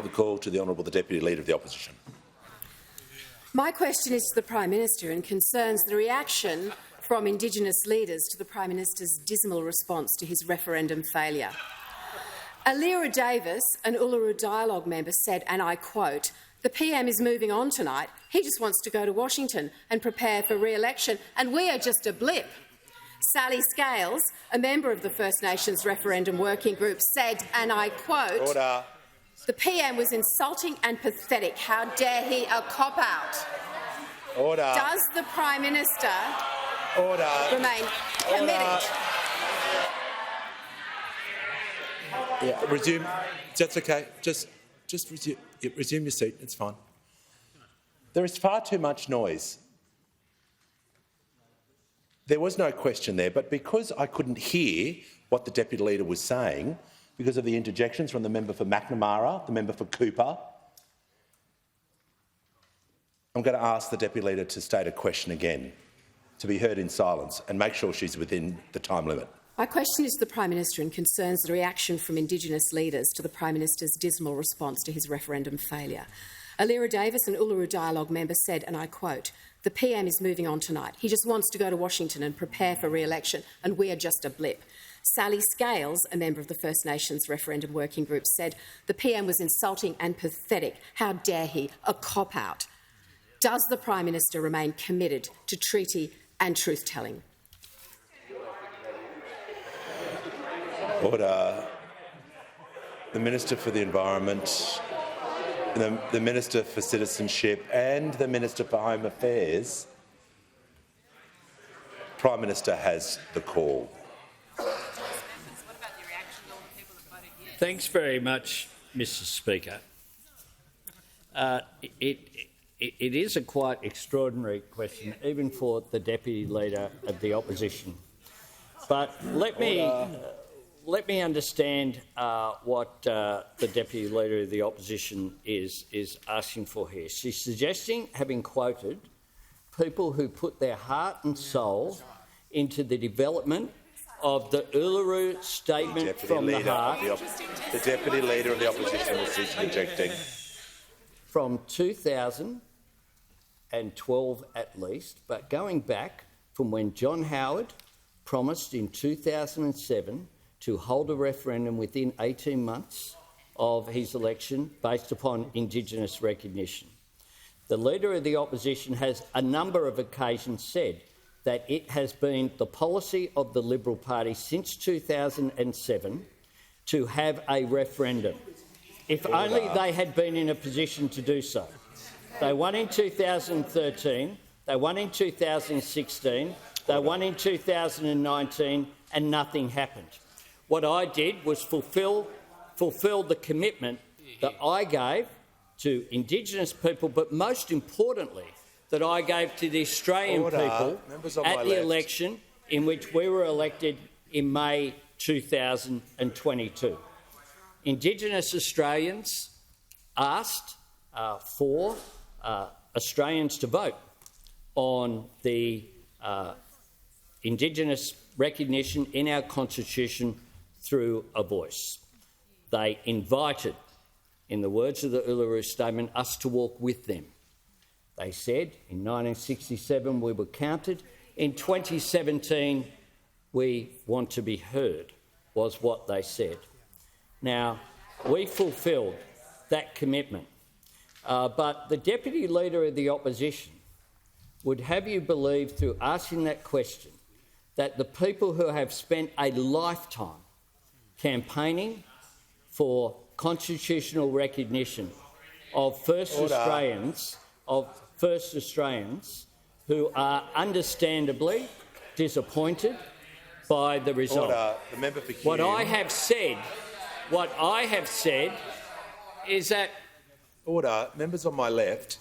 The call to the Honourable the Deputy Leader of the Opposition. My question is to the Prime Minister and concerns the reaction from Indigenous leaders to the Prime Minister's dismal response to his referendum failure. Alira Davis, an Uluru Dialogue member, said, and I quote, "The PM is moving on tonight. He just wants to go to Washington and prepare for re-election, and we are just a blip." Sally Scales, a member of the First Nations Referendum Working Group, said, and I quote, Order. "The PM was insulting and pathetic. How dare he a cop-out?" Order. Does the Prime Minister remain committed? Yeah, resume. That's okay. Just resume your seat. It's fine. There is far too much noise. There was no question there, but because I couldn't hear what the Deputy Leader was saying, because of the interjections from the member for McNamara, the member for Cooper, I'm going to ask the Deputy Leader to state a question again, to be heard in silence, and make sure she's within the time limit. My question is to the Prime Minister and concerns the reaction from Indigenous leaders to the Prime Minister's dismal response to his referendum failure. Alira Davis, an Uluru Dialogue member, said, and I quote, "The PM is moving on tonight. He just wants to go to Washington and prepare for re-election, and we are just a blip." Sally Scales, a member of the First Nations Referendum Working Group, said, "The PM was insulting and pathetic. How dare he? A cop-out." Does the Prime Minister remain committed to treaty and truth-telling? Order. The Minister for the Environment, the Minister for Citizenship and the Minister for Home Affairs. Prime Minister has the call. Thanks very much, Mr. Speaker. It is a quite extraordinary question, even for the Deputy Leader of the Opposition. But let me understand what the Deputy Leader of the Opposition is asking for here. She's suggesting, having quoted, people who put their heart and soul into the development of the Uluru Statement from the Heart. The Deputy Leader of the Opposition will cease interjecting. From 2012 at least, but going back from when John Howard promised in 2007 to hold a referendum within 18 months of his election based upon Indigenous recognition. The Leader of the Opposition has a number of occasions said that it has been the policy of the Liberal Party since 2007 to have a referendum. If only they had been in a position to do so. They won in 2013, they won in 2016, they won in 2019, and nothing happened. What I did was fulfil the commitment that I gave to Indigenous people, but most importantly, that I gave to the Australian people at the election in which we were elected in May 2022. Indigenous Australians asked for Australians to vote on the Indigenous recognition in our Constitution through a voice. They invited, in the words of the Uluru Statement, us to walk with them. They said in 1967 we were counted. In 2017 we want to be heard, was what they said. Now, we fulfilled that commitment, but the Deputy Leader of the Opposition would have you believe, through asking that question, that the people who have spent a lifetime campaigning for constitutional recognition of First Australians who are understandably disappointed by the result. The member for Hume. What I have said is that... Members on my left.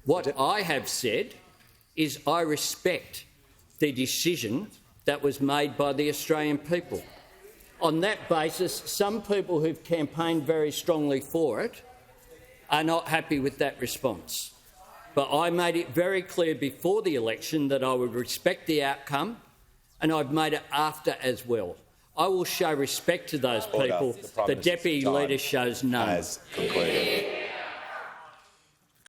What I have said is I respect the decision that was made by the Australian people. On that basis, some people who've campaigned very strongly for it are not happy with that response. But I made it very clear before the election that I would respect the outcome, and I've made it after as well. I will show respect to those Order. people. The Prime The Minister's Deputy time Leader shows none. has concluded.